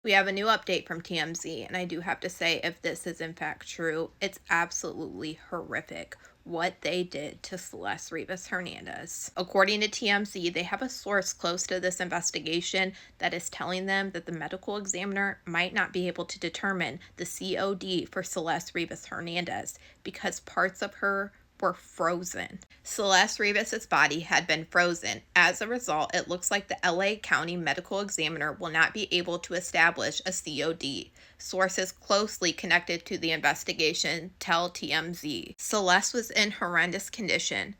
We have a new update from TMZ, and I do have to say, if this is in fact true, it's absolutely horrific what they did to Celeste Rivas Hernandez. According to TMZ, they have a source close to this investigation that is telling them that the medical examiner might not be able to determine the COD for Celeste Rivas Hernandez because parts of her were frozen. Celeste Rivas's body had been frozen. As a result, it looks like the LA County medical examiner will not be able to establish a COD. Sources closely connected to the investigation tell TMZ. Celeste was in horrendous condition.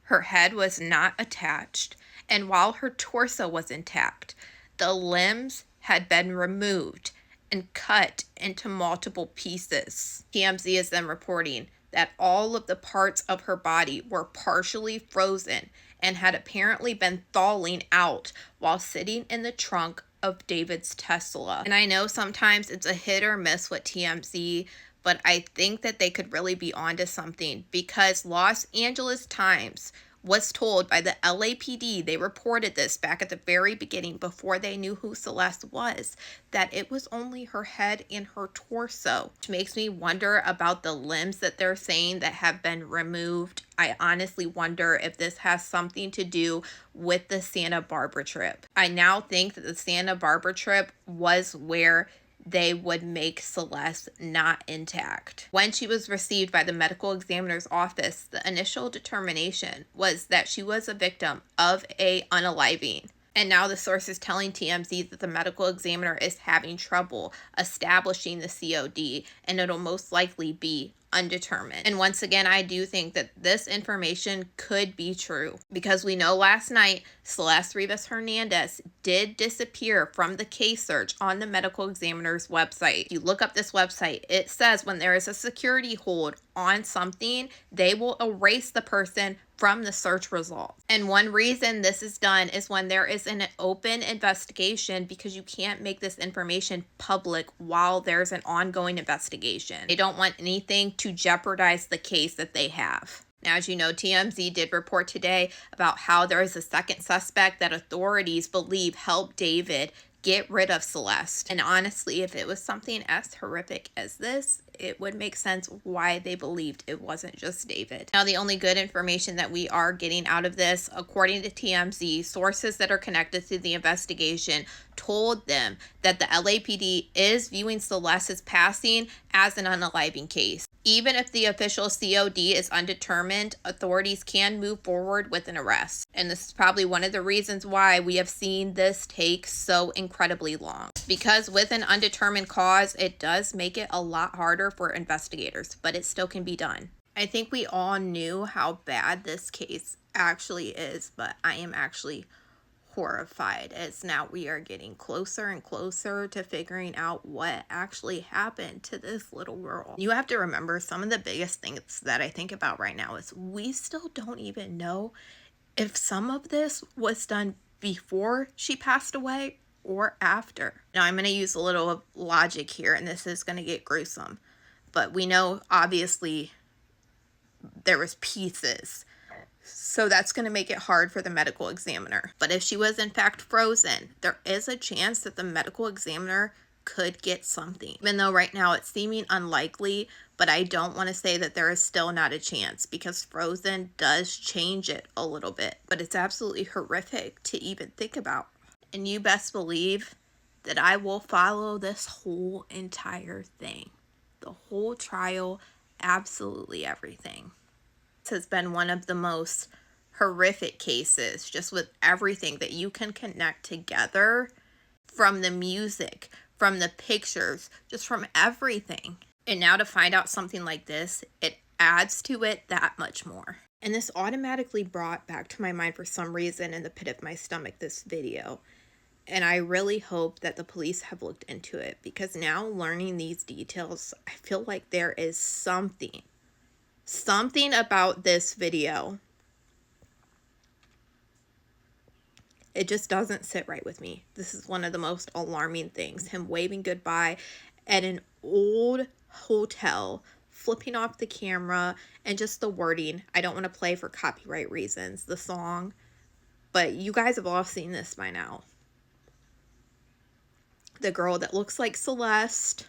Her head was not attached, and while her torso was intact, the limbs had been removed and cut into multiple pieces. TMZ is then reporting that all of the parts of her body were partially frozen and had apparently been thawing out while sitting in the trunk of David's Tesla. And I know sometimes it's a hit or miss with TMZ, but I think that they could really be onto something because Los Angeles Times was told by the LAPD, they reported this back at the very beginning before they knew who Celeste was, that it was only her head and her torso, which makes me wonder about the limbs that they're saying that have been removed. I honestly wonder if this has something to do with the Santa Barbara trip. I now think that the Santa Barbara trip was where they would make Celeste not intact. When she was received by the medical examiner's office, the initial determination was that she was a victim of a unaliving. And now the source is telling TMZ that the medical examiner is having trouble establishing the COD, and it'll most likely be undetermined. And once again, I do think that this information could be true because we know last night Celeste Rivas Hernandez did disappear from the case search on the medical examiner's website. If you look up this website, it says when there is a security hold on something, they will erase the person from the search results. And one reason this is done is when there is an open investigation, because you can't make this information public while there's an ongoing investigation. They don't want anything to jeopardize the case that they have. Now, as you know, TMZ did report today about how there is a second suspect that authorities believe helped David get rid of Celeste. And honestly, if it was something as horrific as this, it would make sense why they believed it wasn't just David. Now, the only good information that we are getting out of this, according to TMZ, sources that are connected to the investigation told them that the LAPD is viewing Celeste's passing as an unaliving case. Even if the official COD is undetermined, authorities can move forward with an arrest. And this is probably one of the reasons why we have seen this take so incredibly long. Because with an undetermined cause, it does make it a lot harder for investigators, but it still can be done. I think we all knew how bad this case actually is, but I am actually horrified as now we are getting closer and closer to figuring out what actually happened to this little girl. You have to remember, some of the biggest things that I think about right now is we still don't even know if some of this was done before she passed away or after. Now, I'm going to use a little logic here, and this is going to get gruesome, but we know obviously there was pieces. So that's going to make it hard for the medical examiner. But if she was in fact frozen, there is a chance that the medical examiner could get something. Even though right now it's seeming unlikely, but I don't want to say that there is still not a chance because frozen does change it a little bit. But it's absolutely horrific to even think about. And you best believe that I will follow this whole entire thing. The whole trial, absolutely everything. Has been one of the most horrific cases, just with everything that you can connect together, from the music, from the pictures, just from everything. And now to find out something like this, it adds to it that much more. And this automatically brought back to my mind, for some reason, in the pit of my stomach, this video. And I really hope that the police have looked into it, because now learning these details, I feel like there is something about this video. It just doesn't sit right with me. This is one of the most alarming things. Him waving goodbye at an old hotel, flipping off the camera, and just the wording. I don't want to play for copyright reasons, the song, but you guys have all seen this by now. the girl that looks like Celeste.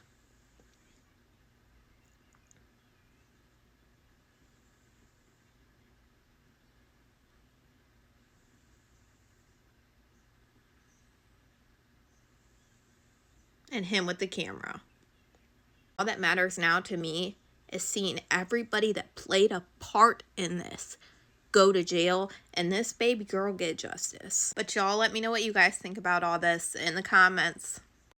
And him with the camera. All that matters now to me is seeing everybody that played a part in this go to jail and this baby girl get justice. But y'all let me know what you guys think about all this in the comments.